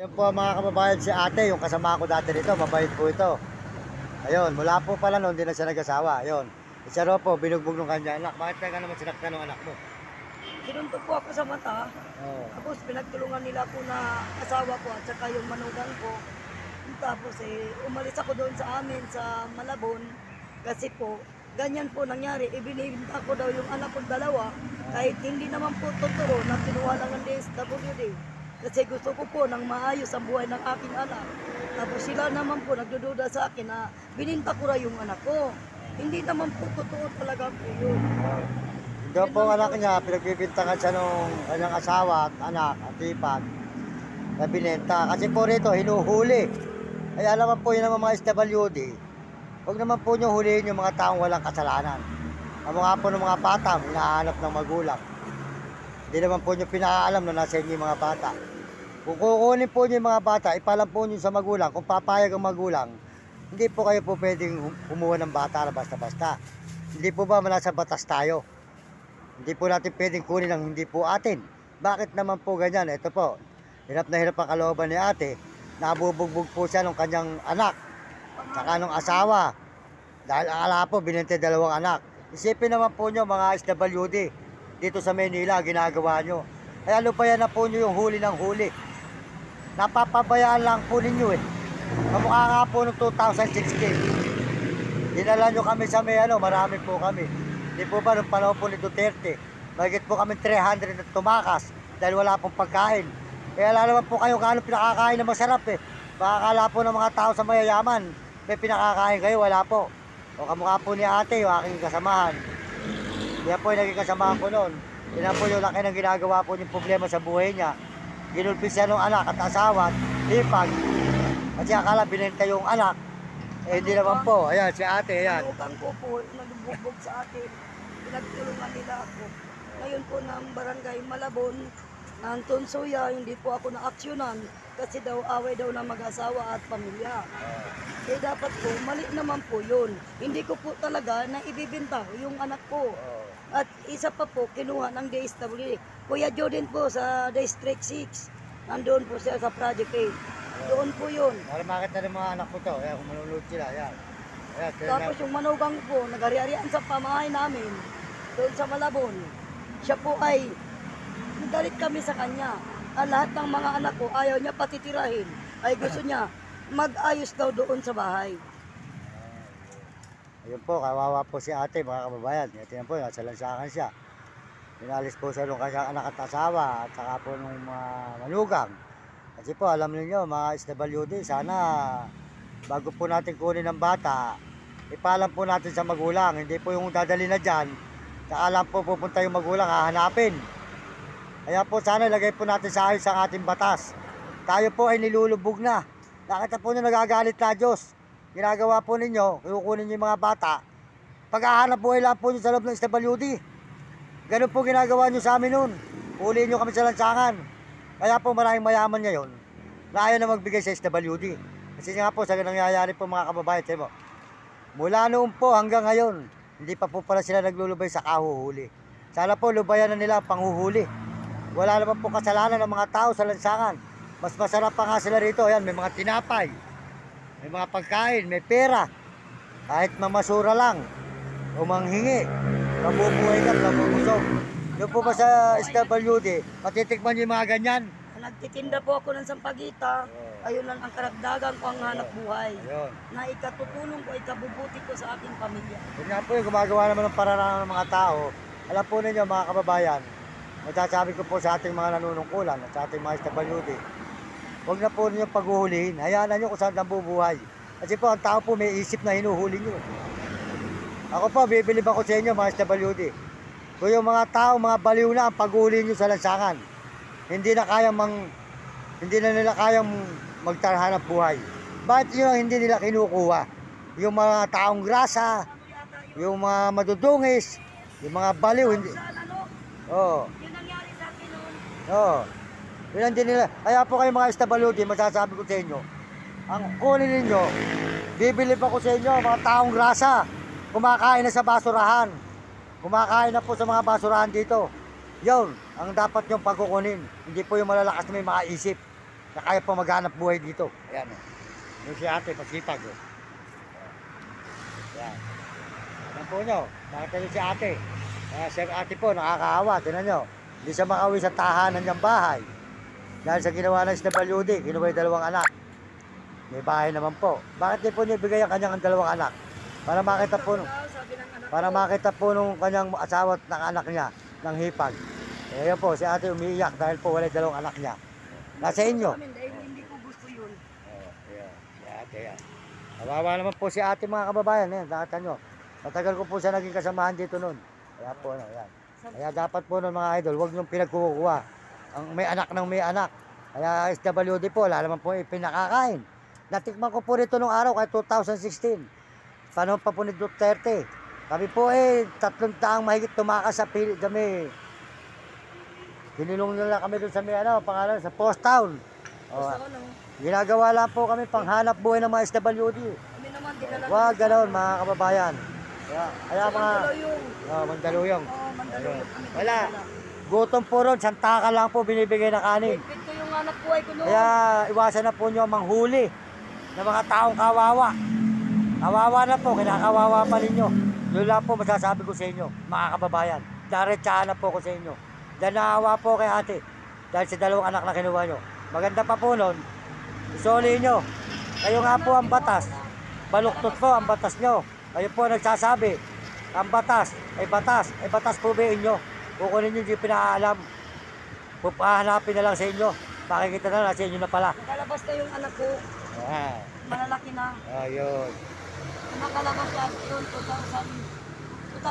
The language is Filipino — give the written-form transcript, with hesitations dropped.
Ayun po mga kababayan, si ate, yung kasama ko dati dito, mabait po ito. Ayun, mula po pala noon, hindi na siya nag-asawa. Ayun, isa raw po, binugbog ng kanya anak. Bakit ka naman sinaktan ng anak mo? Sinuntok po ako sa mata. Oo. Tapos pinagtulungan nila po na asawa ko at saka yung manugang ko. Tapos umalis ako doon sa amin sa Malabon. Kasi po, ganyan po nangyari. Ibinibinta ko daw yung anak kong dalawa. Kahit hindi naman po totoo na kinuha lang ng DSWD. Kasi gusto ko po ng maayos ang buhay ng aking anak. Tapos sila naman po nagdududa sa akin na bininta ko ra yung anak ko. Hindi naman po totoo talaga po yun. Doon po ang anak niya, pinagbibintangan siya nung kanyang asawa at anak at ipag na binenta. Kasi po rito, hinuhuli. Ay alam po yun ng mga SWD, huwag naman po nyo huliin yung mga taong walang kasalanan. Ang mga po ng mga bata, hinahanap ng magulang. Hindi naman po nyo pinaalam na nasa inyo yung mga bata. Kung kukunin po nyo yung mga bata, ipalam po nyo sa magulang. Kung papayag ang magulang, hindi po kayo po pwedeng kumuha ng bata na basta-basta. Hindi po ba nasa batas tayo? Hindi po natin pwedeng kunin ang hindi po atin. Bakit naman po ganyan? Ito po, hirap na hirap ang kalooban ni ate. Nabubugbog po siya ng kanyang anak, saka ng asawa. Dahil akala po, binente dalawang anak. Isipin naman po nyo mga SWD, dito sa Manila, ginagawa nyo. Kaya lupayan na po nyo yung huli ng huli. Napapabayaan lang po ninyo eh. Kamukha nga po noong 2016. Dinala nyo kami sa may marami po kami. Di po ba nung panahon po ni Duterte, mahigit po kami 300 na tumakas dahil wala pong pagkain. Kaya lalaman po kayo kung ano pinakakain na masarap eh. Baka akala po ng mga tao sa mayayaman, may pinakakain kayo, wala po. O kamukha po ni ate, yung aking kasamahan. Kaya po yung naging kasamahan ko noon. Yan po yung laki ng ginagawa po yung problema sa buhay niya. Ginulpis siya ng anak at asawa, ipag. Kasi akala binenta yung anak. Eh hindi naman po. Ayan, si ate, ayan. Manugang ko po, nagbugbog sa akin. Pinagtulungan nila ako. Ngayon po ng barangay Malabon, ng Tunsuya, hindi po ako na-aksyonan kasi daw away daw ng mag-asawa at pamilya. Eh dapat po, mali naman po yun. Hindi ko po talaga na ibibinta yung anak ko. At isa pa po, kinuha ng DSWD. Kuya Jordan po sa District 6. Nandun po siya sa Project 8. Doon po yun. Para makita ng mga anak ko to. Ayan, kung manunod sila, ayan. Ayan, Tapos yung manugang po, nag-ari-arian sa pamahay namin, doon sa Malabon. Siya po ay, galit kami sa kanya. Ang lahat ng mga anak ko, ayaw niya patitirahin. Ay gusto niya, mag-ayos daw doon sa bahay. Ayun po, kawawa po si ate, mga kababayan. Tingnan po, nasa lansangan siya. Pinalis po siya nung kanyang anak at asawa at saka po nung mga manugang. Kasi po, alam niyo mga SWD, sana bago po natin kunin ng bata, ipalam po natin sa magulang. Hindi po yung dadali na dyan, saka lang po pupunta yung magulang, hahanapin. Kaya po sana ilagay po natin sa ayos ang ating batas. Tayo po ay nilulubog na. Nakita po nyo nagagalit na Diyos. Ginagawa po ninyo, kukunin nyo yung mga bata. Pag-ahanap buhay lang po nyo sa loob ng SWD. Ganun po ginagawa nyo sa amin noon. Uli nyo kami sa lansangan. Kaya po maraming mayaman ngayon na ayaw na magbigay sa SWD. Kasi nga po sa nangyayari po mga kababayan, mo, mula noon po hanggang ngayon, hindi pa po pala sila naglulubay sa kahuhuli. Sana po lubayan na nila ang panghuhuli. Wala naman po kasalanan ng mga tao sa lansangan. Mas masarap pa nga sila rito. Ayan, may mga tinapay, may mga pagkain, may pera. Kahit mamasura lang o manghingi, mabubuhay ka, mabubusog. Doon po ba sa SWD, matitikman nyo yung mga ganyan? Nagtitinda po ako ng sampagita. Ayun lang ang karagdagan ko ang hanap buhay. Ayun. Na ikatutulong ko, ikabubuti ko sa aking pamilya. Yun nga po yung gumagawa naman ng pararaan ng mga tao. Alam po ninyo mga kababayan, masasabi ko po sa ating mga nanunungkulan at sa ating mga SWD, huwag na po ninyo paghuhulihin. Hayaan na nyo kung saan nabubuhay. Kasi po ang tao po may isip na hinuhuli nyo. Ako po, bibilib ako sa inyo mga SWD. Kung yung mga tao, mga baliw na ang paghuhuli nyo sa lansangan, hindi na nila kayang magtarhanap buhay. Bakit yun ang hindi nila kinukuha? Yung mga taong grasa, yung mga madudungis, yung mga baliw, hindi. Oo. Yun nangyari sa akin noon. Oo. Yun ang din nila. Kaya po kayo mga SWD, masasabi ko sa inyo, ang kunin ninyo, bibilib ako sa inyo, mga taong grasa, kumakain na sa basurahan. Kumakain na po sa mga basurahan dito. Yun, ang dapat nyong pagkukunin. Hindi po yung malalakas na may mga isip. na kaya pa maghanap buhay dito. Ayan o. Yung si ate, pasipag o. Ayan. Ayan po nyo, nakita nyo si ate. Si ate po, nakakaawa, tinan nyo. Hindi siya makauwi sa tahanan niyang bahay. Dahil sa ginawa ng SWD, kinuha yung dalawang anak. May bahay naman po. Bakit di po niya ibigay ang kanyang dalawang anak? Para makita po, Sabi ng anak para ko, makita po nung kanyang asawa at ng anak niya ng hipag. Ayan po, si ate umiiyak dahil po wala yung dalawang anak niya. Nasa inyo. dahil hindi ko gusto yun. Ayan, si ate yan. Kawawa naman po si ate mga kababayan. Ayan, nakita nyo. Matagal ko po siya naging kasamahan dito noon. Kaya po, ayan. Kaya dapat po nun mga idol, huwag niyong pinagkukuha. Ang may anak ng may anak. Kaya SWD po, wala naman po pinakakain. Natikman ko po rito nung araw kaya 2016. Panahon pa po ni Duterte. Kami po 3 taang mahigit tumakas sa kami. Kinilong nila kami doon sa may pangalan, sa Post Town. Gusto ko no. Ginagawa lang po kami panghanap buhay ng mga SWD. Kami naman dinala. Huwag ganoon mga kababayan. Kaya mga Mandaluyong. Mandaluyong. Mandaluyong kami Wala. dinala. Gutom po ron, santaka lang po binibigay na kanin. Bitbit ko yung anak buhay ko noon. Kaya iwasan na po nyo ang manghuli ng mga taong kawawa. Kawawa na po, kinakawawa pa ninyo. Yun lang po masasabi ko sa inyo, mga kababayan. Diretsahan na po ko sa inyo. Dahil naawa po kay ate. Dahil sa dalawang anak na kinuha nyo. Maganda pa po nun, isuli nyo. Kayo nga po ang batas. Baluktot po ang batas nyo. Kayo po nagsasabi, ang batas ay batas. Ay batas po ba inyo? Kukunin nyo hindi pinaalam. Pupahanapin na lang sa inyo. Pakikita na lang sa inyo na pala. Nakalabas na yung anak ko. Malalaki na. Ayun. Nakalabas yan yun 2000.